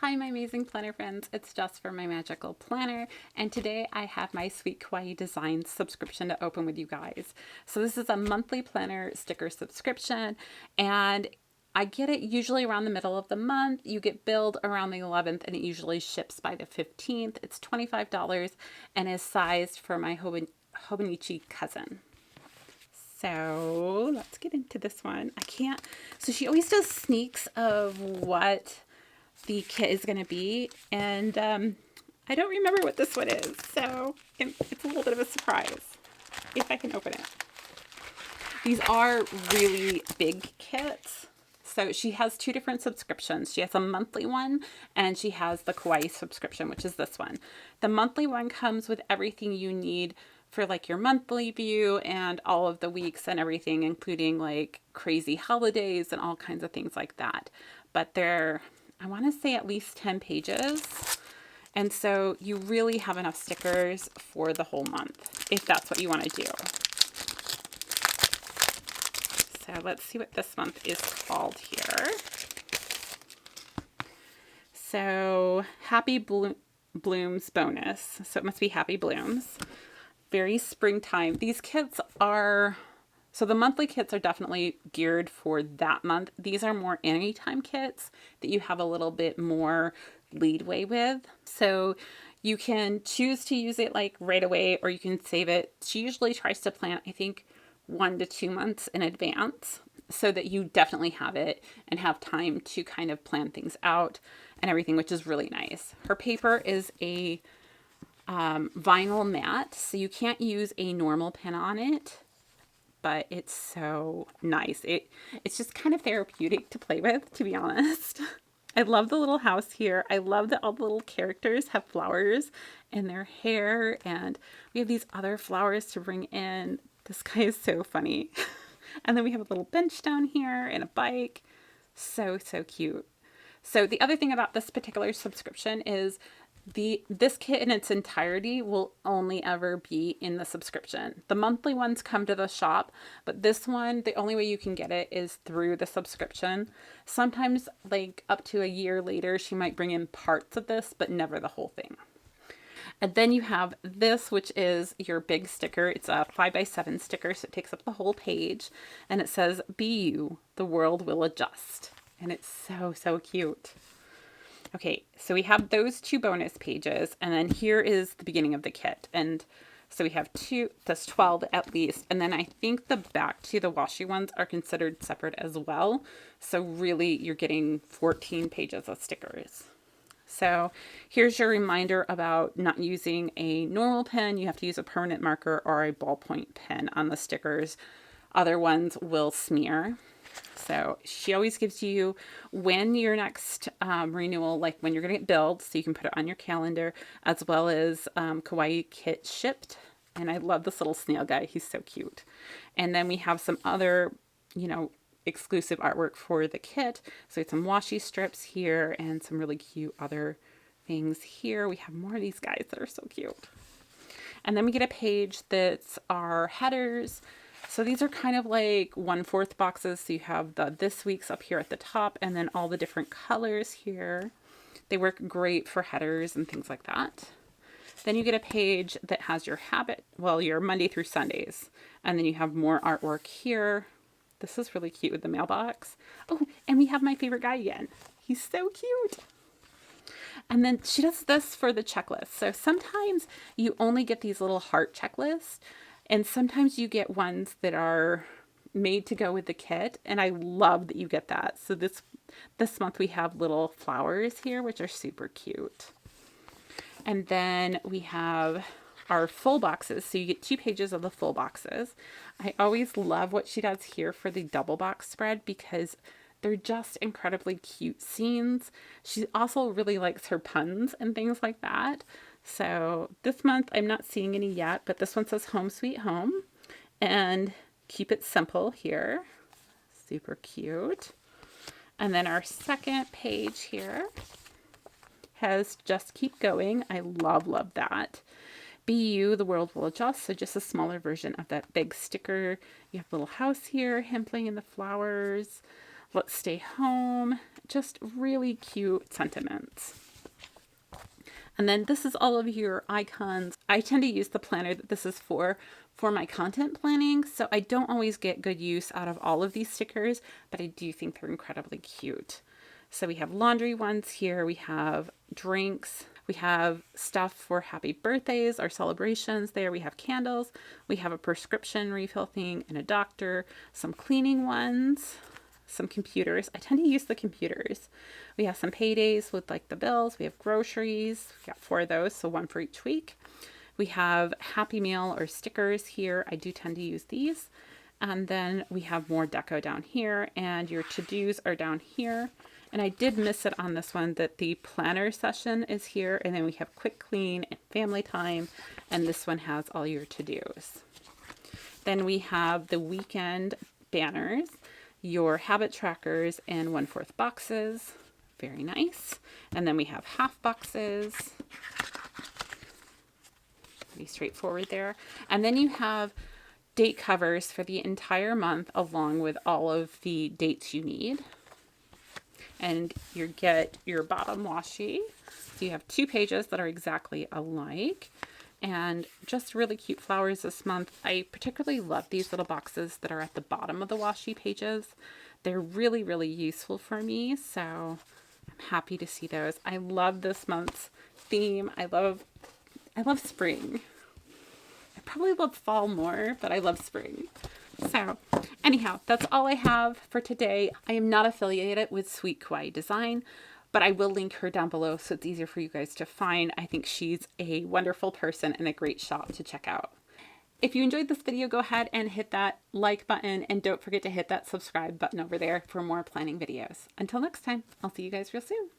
Hi, my amazing planner friends. It's Jess from My Magical Planner, and today I have my Sweet Kawaii Design Subscription to open with you guys. So this is a monthly planner sticker subscription, and I get it usually around the middle of the month. You get billed around the 11th, and it usually ships by the 15th. It's $25 and is sized for my Hobonichi Cousin. So let's get into this one. So she always does sneaks of what the kit is going to be, and I don't remember what this one is, so it's a little bit of a surprise if I can open it. These are really big kits. So she has two different subscriptions. She has a monthly one and she has the Kawaii subscription, which is this one. The monthly one comes with everything you need for like your monthly view and all of the weeks and everything, including like crazy holidays and all kinds of things like that. But they're, I want to say, at least 10 pages. And so you really have enough stickers for the whole month, if that's what you want to do. So let's see what this month is called here. So Happy Blooms bonus. So it must be Happy Blooms. Very springtime. These kits are, so the monthly kits are definitely geared for that month. These are more anytime kits that you have a little bit more leadway with. So you can choose to use it like right away, or you can save it. She usually tries to plan, I think, 1 to 2 months in advance so that you definitely have it and have time to kind of plan things out and everything, which is really nice. Her paper is a vinyl matte, so you can't use a normal pen on it, but it's so nice. It's just kind of therapeutic to play with, to be honest. I love the little house here. I love that all the little characters have flowers in their hair, and we have these other flowers to bring in. This guy is so funny. And then we have a little bench down here and a bike. So cute. So the other thing about this particular subscription is this kit in its entirety will only ever be in the subscription. The monthly ones come to the shop, but this one, the only way you can get it is through the subscription. Sometimes, like up to a year later, she might bring in parts of this, but never the whole thing. And then you have this, which is your big sticker. It's a 5x7 sticker, so it takes up the whole page. And it says, "Be you, the world will adjust." And it's so cute. Okay, so we have those 2 bonus pages, and then here is the beginning of the kit. And so we have 2, that's 12 at least. And then I think the back to the washi ones are considered separate as well. So really you're getting 14 pages of stickers. So here's your reminder about not using a normal pen. You have to use a permanent marker or a ballpoint pen on the stickers. Other ones will smear. So she always gives you when your next renewal, like when you're going to get billed, so you can put it on your calendar, as well as Kawaii kit shipped. And I love this little snail guy. He's so cute. And then we have some other, exclusive artwork for the kit. So it's some washi strips here and some really cute other things here. We have more of these guys that are so cute. And then we get a page that's our headers. So these are kind of like 1/4 boxes. So you have this week's up here at the top, and then all the different colors here. They work great for headers and things like that. Then you get a page that has your your Monday through Sundays. And then you have more artwork here. This is really cute with the mailbox. Oh, and we have my favorite guy again. He's so cute. And then she does this for the checklist. So sometimes you only get these little heart checklists, and sometimes you get ones that are made to go with the kit. And I love that you get that. So this month we have little flowers here, which are super cute. And then we have our full boxes. So you get 2 pages of the full boxes. I always love what she does here for the double box spread because they're just incredibly cute scenes. She also really likes her puns and things like that. So this month I'm not seeing any yet, but this one says Home Sweet Home and keep it simple here. Super cute. And then our second page here has Just Keep Going. I love that. Be you, the world will adjust. So just a smaller version of that big sticker. You have a little house here, him playing in the flowers. let's stay home. Just really cute sentiments. And then this is all of your icons. I tend to use the planner that this is for my content planning, so I don't always get good use out of all of these stickers, but I do think they're incredibly cute. So we have laundry ones here, we have drinks, we have stuff for happy birthdays or celebrations there, we have candles, we have a prescription refill thing and a doctor, some cleaning ones, some computers. I tend to use the computers. We have some paydays with like the bills. We have groceries. We got 4 of those, so 1 for each week. We have Happy Meal or stickers here. I do tend to use these. And then we have more deco down here, and your to-dos are down here. And I did miss it on this one that the planner session is here, and then we have quick clean and family time, and this one has all your to-dos. Then we have the weekend banners, your habit trackers, and 1/4 boxes. Very nice. And then we have half boxes. Pretty straightforward there. And then you have date covers for the entire month along with all of the dates you need. And you get your bottom washi. So you have 2 pages that are exactly alike. And just really cute flowers this month. I particularly love these little boxes that are at the bottom of the washi pages. They're really, really useful for me, so I'm happy to see those. I love this month's theme. I love spring. I probably love fall more, but I love spring. So anyhow, that's all I have for today. I am not affiliated with Sweet Kawaii Design, but I will link her down below so it's easier for you guys to find. I think she's a wonderful person and a great shop to check out. If you enjoyed this video, go ahead and hit that like button, and don't forget to hit that subscribe button over there for more planning videos. Until next time, I'll see you guys real soon.